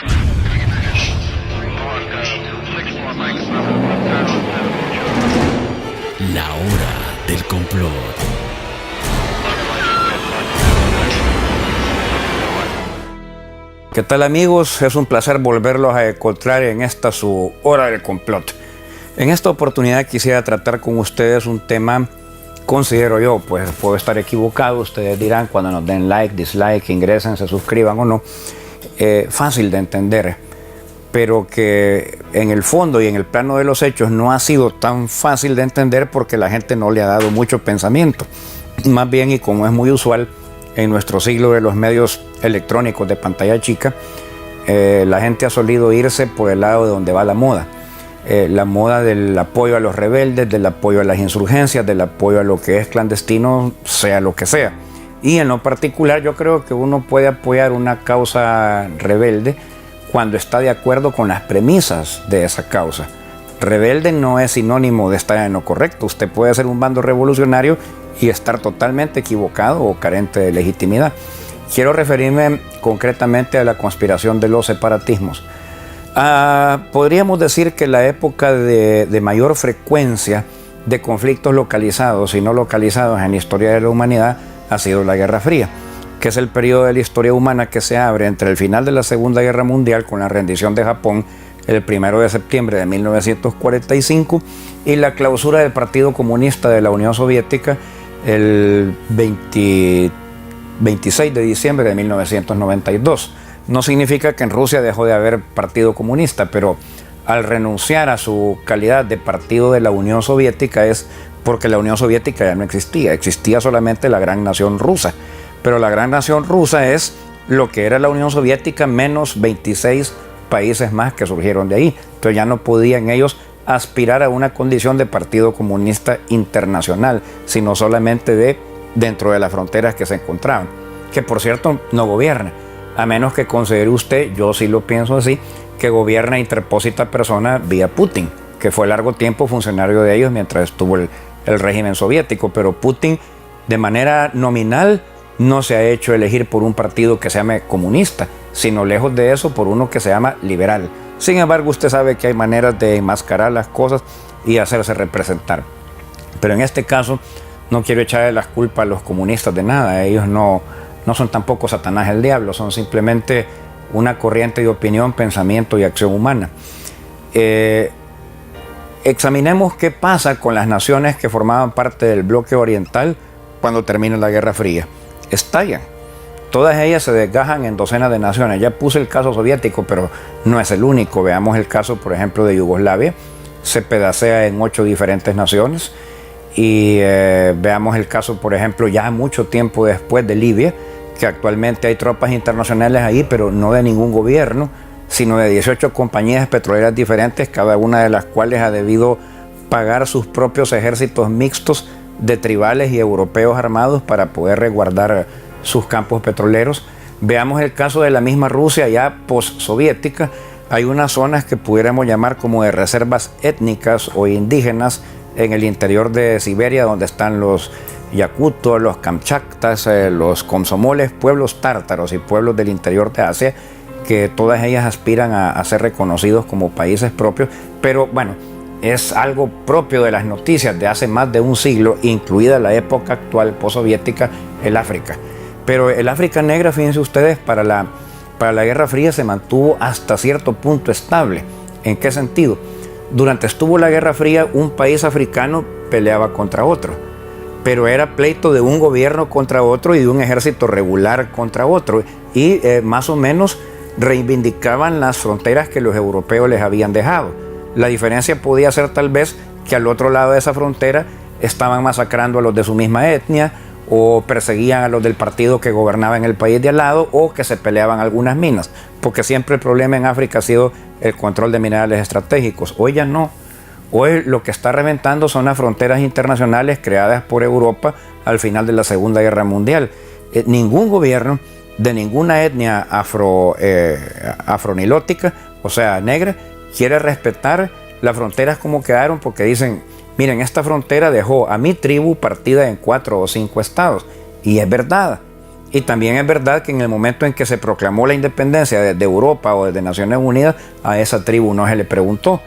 La hora del complot. ¿Qué tal, amigos? Es un placer volverlos a encontrar en esta su hora del complot. En esta oportunidad quisiera tratar con ustedes un tema, considero yo, pues puedo estar equivocado, ustedes dirán cuando nos den like, dislike, ingresen, se suscriban o no, fácil de entender, pero que en el fondo y en el plano de los hechos no ha sido tan fácil de entender porque la gente no le ha dado mucho pensamiento. Más bien, y como es muy usual en nuestro siglo de los medios electrónicos de pantalla chica, la gente ha solido irse por el lado de donde va la moda. La moda del apoyo a los rebeldes, del apoyo a las insurgencias, del apoyo a lo que es clandestino, sea lo que sea. Y en lo particular yo creo que uno puede apoyar una causa rebelde cuando está de acuerdo con las premisas de esa causa. Rebelde no es sinónimo de estar en lo correcto. Usted puede ser un bando revolucionario y estar totalmente equivocado o carente de legitimidad. Quiero referirme concretamente a la conspiración de los separatismos. Podríamos decir que la época de mayor frecuencia de conflictos localizados y no localizados en la historia de la humanidad ha sido la Guerra Fría, que es el periodo de la historia humana que se abre entre el final de la Segunda Guerra Mundial con la rendición de Japón el 1 de septiembre de 1945 y la clausura del Partido Comunista de la Unión Soviética el 26 de diciembre de 1992. No significa que en Rusia dejó de haber partido comunista, pero al renunciar a su calidad de partido de la Unión Soviética es porque la Unión Soviética ya no existía, existía solamente la gran nación rusa. Pero la gran nación rusa es lo que era la Unión Soviética menos 26 países más que surgieron de ahí. Entonces ya no podían ellos aspirar a una condición de partido comunista internacional, sino solamente dentro de las fronteras que se encontraban, que por cierto no gobierna, a menos que considere usted, yo sí lo pienso así, que gobierna interpósita persona vía Putin, que fue largo tiempo funcionario de ellos mientras estuvo el régimen soviético, pero Putin de manera nominal no se ha hecho elegir por un partido que se llame comunista, sino lejos de eso por uno que se llama liberal. Sin embargo, usted sabe que hay maneras de enmascarar las cosas y hacerse representar. Pero en este caso no quiero echarle las culpas a los comunistas de nada. Ellos no son tampoco Satanás el diablo, son simplemente una corriente de opinión, pensamiento y acción humana. Examinemos qué pasa con las naciones que formaban parte del bloque oriental cuando termina la Guerra Fría. Estallan. Todas ellas se desgajan en docenas de naciones. Ya puse el caso soviético, pero no es el único. Veamos el caso, por ejemplo, de Yugoslavia. Se pedacea en 8 diferentes naciones. Y veamos el caso, por ejemplo, ya mucho tiempo después de Libia, que actualmente hay tropas internacionales ahí, pero no de ningún gobierno, sino de 18 compañías petroleras diferentes, cada una de las cuales ha debido pagar sus propios ejércitos mixtos de tribales y europeos armados para poder resguardar sus campos petroleros. Veamos el caso de la misma Rusia ya post-soviética. Hay unas zonas que pudiéramos llamar como de reservas étnicas o indígenas en el interior de Siberia, donde están los yakutos, los kamchatas, los komsomoles, pueblos tártaros y pueblos del interior de Asia, que todas ellas aspiran a ser reconocidos como países propios, pero bueno, es algo propio de las noticias de hace más de un siglo, incluida la época actual postsoviética, el África. Pero el África negra, fíjense ustedes, para la Guerra Fría se mantuvo hasta cierto punto estable. ¿En qué sentido? Durante estuvo la Guerra Fría, un país africano peleaba contra otro, pero era pleito de un gobierno contra otro y de un ejército regular contra otro, y más o menos reivindicaban las fronteras que los europeos les habían dejado. La diferencia podía ser tal vez que al otro lado de esa frontera estaban masacrando a los de su misma etnia, o perseguían a los del partido que gobernaba en el país de al lado, o que se peleaban algunas minas, porque siempre el problema en África ha sido el control de minerales estratégicos. Hoy ya no. Hoy lo que está reventando son las fronteras internacionales creadas por Europa al final de la Segunda Guerra Mundial. Ningún gobierno de ninguna etnia afronilótica, o sea, negra, quiere respetar las fronteras como quedaron, porque dicen, miren, esta frontera dejó a mi tribu partida en 4 o 5 estados. Y es verdad. Y también es verdad que en el momento en que se proclamó la independencia de Europa o de Naciones Unidas, a esa tribu no se le preguntó.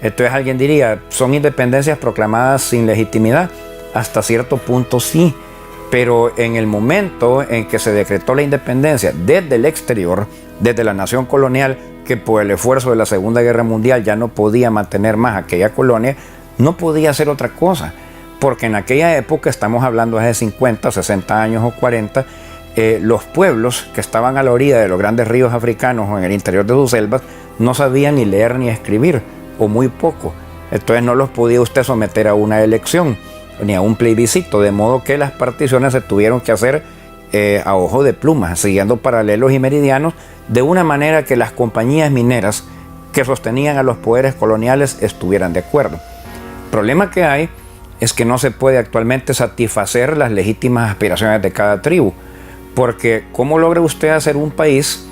Entonces alguien diría, ¿son independencias proclamadas sin legitimidad? Hasta cierto punto sí, pero en el momento en que se decretó la independencia desde el exterior, desde la nación colonial, que por el esfuerzo de la Segunda Guerra Mundial ya no podía mantener más aquella colonia, no podía hacer otra cosa, porque en aquella época, estamos hablando hace 50, 60 años o 40, los pueblos que estaban a la orilla de los grandes ríos africanos o en el interior de sus selvas no sabían ni leer ni escribir, o muy poco. Entonces no los podía usted someter a una elección ni a un plebiscito, de modo que las particiones se tuvieron que hacer a ojo de pluma, siguiendo paralelos y meridianos, de una manera que las compañías mineras que sostenían a los poderes coloniales estuvieran de acuerdo. El problema que hay es que no se puede actualmente satisfacer las legítimas aspiraciones de cada tribu, porque ¿cómo logra usted hacer un país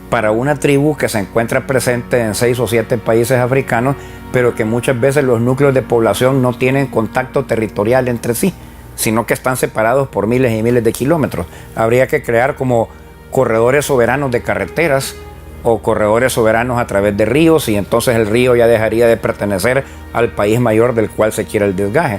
para una tribu que se encuentra presente en 6 o 7 países africanos, pero que muchas veces los núcleos de población no tienen contacto territorial entre sí, sino que están separados por miles y miles de kilómetros? Habría que crear como corredores soberanos de carreteras o corredores soberanos a través de ríos, y entonces el río ya dejaría de pertenecer al país mayor del cual se quiere el desgaje.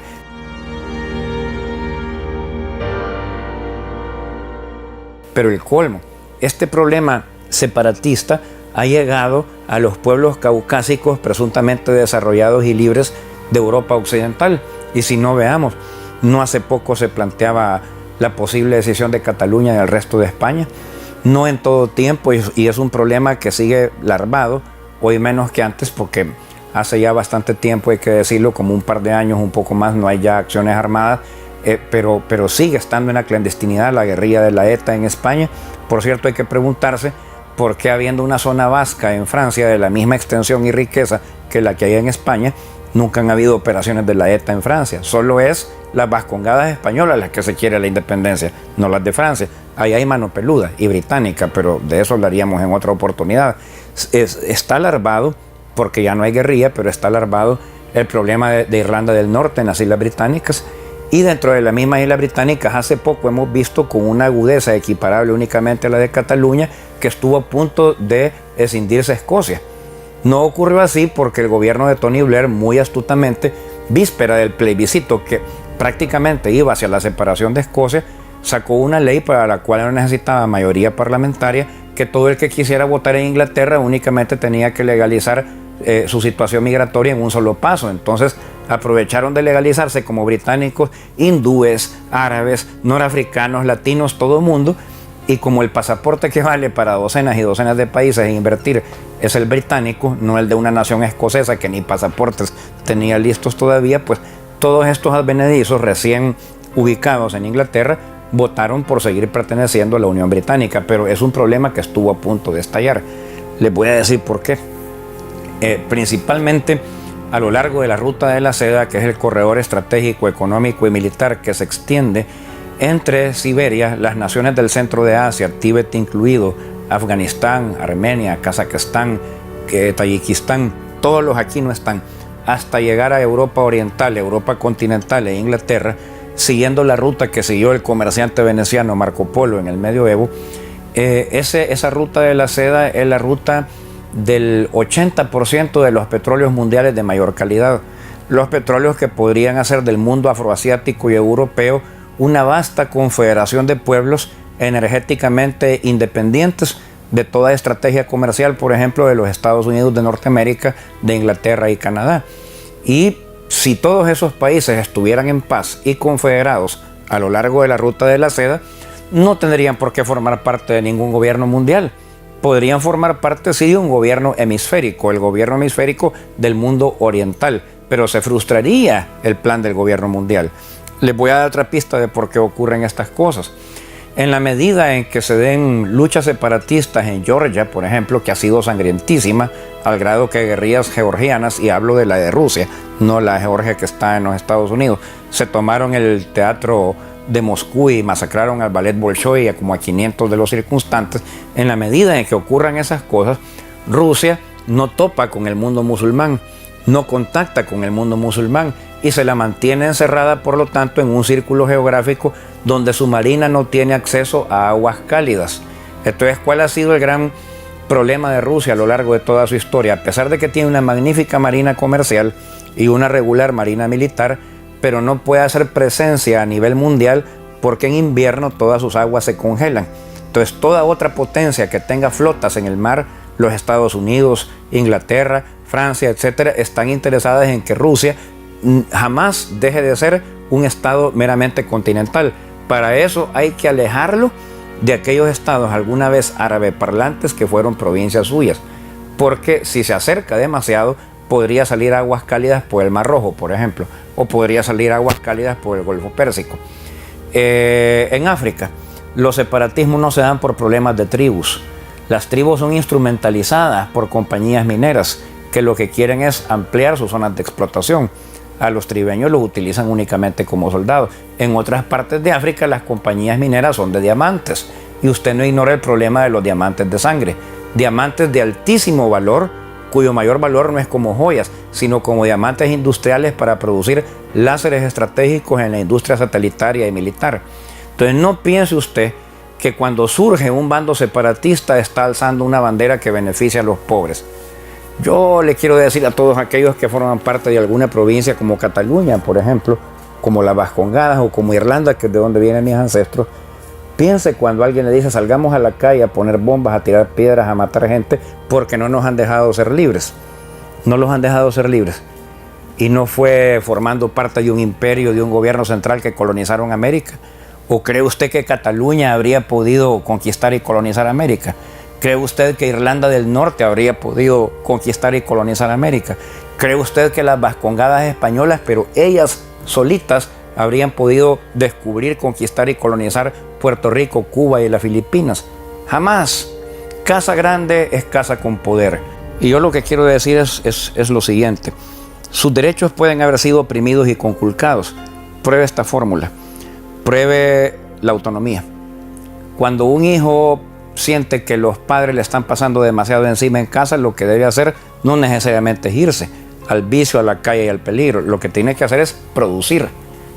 Pero el colmo, este problema separatista ha llegado a los pueblos caucásicos presuntamente desarrollados y libres de Europa Occidental. Y si no, veamos, no hace poco se planteaba la posible decisión de Cataluña y el resto de España. No en todo tiempo, y es un problema que sigue larvado, hoy menos que antes, porque hace ya bastante tiempo, hay que decirlo, como un par de años, un poco más, no hay ya acciones armadas, pero sigue estando en la clandestinidad la guerrilla de la ETA en España. Por cierto, hay que preguntarse por qué, habiendo una zona vasca en Francia de la misma extensión y riqueza que la que hay en España, nunca han habido operaciones de la ETA en Francia. Solo es las vascongadas españolas las que se quiere la independencia, no las de Francia. Ahí hay mano peluda y británica, pero de eso hablaríamos en otra oportunidad. Está larvado, porque ya no hay guerrilla, pero está larvado el problema de Irlanda del Norte en las Islas Británicas. Y dentro de la misma isla británica, hace poco hemos visto con una agudeza equiparable únicamente a la de Cataluña, que estuvo a punto de escindirse Escocia. No ocurrió así porque el gobierno de Tony Blair, muy astutamente, víspera del plebiscito que prácticamente iba hacia la separación de Escocia, sacó una ley para la cual no necesitaba mayoría parlamentaria, que todo el que quisiera votar en Inglaterra únicamente tenía que legalizar su situación migratoria en un solo paso. Entonces aprovecharon de legalizarse como británicos, hindúes, árabes, norafricanos, latinos, todo el mundo, y como el pasaporte que vale para docenas y docenas de países e invertir es el británico, no el de una nación escocesa que ni pasaportes tenía listos todavía, pues todos estos advenedizos recién ubicados en Inglaterra votaron por seguir perteneciendo a la Unión Británica, pero es un problema que estuvo a punto de estallar. Les voy a decir por qué. Principalmente a lo largo de la Ruta de la Seda, que es el corredor estratégico, económico y militar que se extiende entre Siberia, las naciones del centro de Asia, Tíbet incluido, Afganistán, Armenia, Kazajistán, Tayikistán, todos los aquí no están, hasta llegar a Europa Oriental, Europa continental e Inglaterra, siguiendo la ruta que siguió el comerciante veneciano Marco Polo en el medioevo. Esa Ruta de la Seda es la ruta del 80% de los petróleos mundiales de mayor calidad, los petróleos que podrían hacer del mundo afroasiático y europeo una vasta confederación de pueblos energéticamente independientes de toda estrategia comercial, por ejemplo, de los Estados Unidos de Norteamérica, de Inglaterra y Canadá. Y si todos esos países estuvieran en paz y confederados a lo largo de la Ruta de la Seda, no tendrían por qué formar parte de ningún gobierno mundial. Podrían formar parte, sí, de un gobierno hemisférico, el gobierno hemisférico del mundo oriental, pero se frustraría el plan del gobierno mundial. Les voy a dar otra pista de por qué ocurren estas cosas. En la medida en que se den luchas separatistas en Georgia, por ejemplo, que ha sido sangrientísima, al grado que guerrillas georgianas, y hablo de la de Rusia, no la de Georgia que está en los Estados Unidos, se tomaron el teatro de Moscú y masacraron al ballet Bolshoi a como a 500 de los circunstantes. En la medida en que ocurran esas cosas, Rusia no topa con el mundo musulmán, no contacta con el mundo musulmán y se la mantiene encerrada, por lo tanto, en un círculo geográfico donde su marina no tiene acceso a aguas cálidas. Entonces, ¿cuál ha sido el gran problema de Rusia a lo largo de toda su historia? A pesar de que tiene una magnífica marina comercial y una regular marina militar, pero no puede hacer presencia a nivel mundial porque en invierno todas sus aguas se congelan. Entonces, toda otra potencia que tenga flotas en el mar, los Estados Unidos, Inglaterra, Francia, etcétera, están interesadas en que Rusia jamás deje de ser un estado meramente continental. Para eso hay que alejarlo de aquellos estados alguna vez árabe parlantes que fueron provincias suyas, porque si se acerca demasiado podría salir aguas cálidas por el Mar Rojo, por ejemplo, o podría salir aguas cálidas por el Golfo Pérsico. En África los separatismos no se dan por problemas de tribus. Las tribus son instrumentalizadas por compañías mineras que lo que quieren es ampliar sus zonas de explotación. A los tribeños los utilizan únicamente como soldados. En otras partes de África las compañías mineras son de diamantes. Y usted no ignora el problema de los diamantes de sangre. Diamantes de altísimo valor, cuyo mayor valor no es como joyas, sino como diamantes industriales para producir láseres estratégicos en la industria satelital y militar. Entonces no piense usted que cuando surge un bando separatista está alzando una bandera que beneficia a los pobres. Yo le quiero decir a todos aquellos que forman parte de alguna provincia como Cataluña, por ejemplo, como las Vascongadas o como Irlanda, que es de donde vienen mis ancestros, piense cuando alguien le dice salgamos a la calle a poner bombas, a tirar piedras, a matar gente, porque no nos han dejado ser libres. No los han dejado ser libres. Y no fue formando parte de un imperio, de un gobierno central que colonizaron América. ¿O cree usted que Cataluña habría podido conquistar y colonizar América? ¿Cree usted que Irlanda del Norte habría podido conquistar y colonizar América? ¿Cree usted que las Vascongadas españolas, pero ellas solitas, habrían podido descubrir, conquistar y colonizar Puerto Rico, Cuba y las Filipinas? Jamás. Casa grande es casa con poder. Y yo lo que quiero decir es lo siguiente. Sus derechos pueden haber sido oprimidos y conculcados. Pruebe esta fórmula. Pruebe la autonomía. Cuando un hijo siente que los padres le están pasando demasiado encima en casa, lo que debe hacer no necesariamente es irse al vicio, a la calle y al peligro. Lo que tiene que hacer es producir.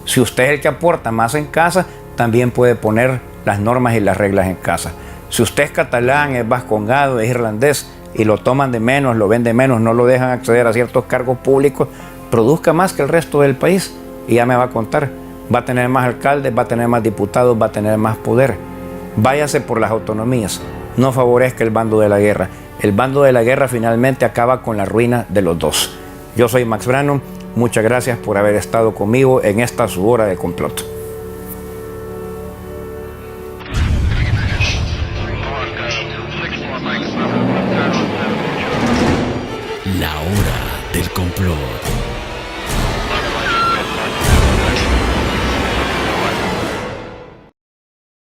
Si usted es el que aporta más en casa, también puede poner las normas y las reglas en casa. Si usted es catalán, es vascongado, es irlandés y lo toman de menos, lo ven de menos, no lo dejan acceder a ciertos cargos públicos, produzca más que el resto del país y ya me va a contar. Va a tener más alcaldes, va a tener más diputados, va a tener más poder. Váyase por las autonomías, no favorezca el bando de la guerra. El bando de la guerra finalmente acaba con la ruina de los dos. Yo soy Max Brannon, muchas gracias por haber estado conmigo en esta su hora de complot. La hora del complot.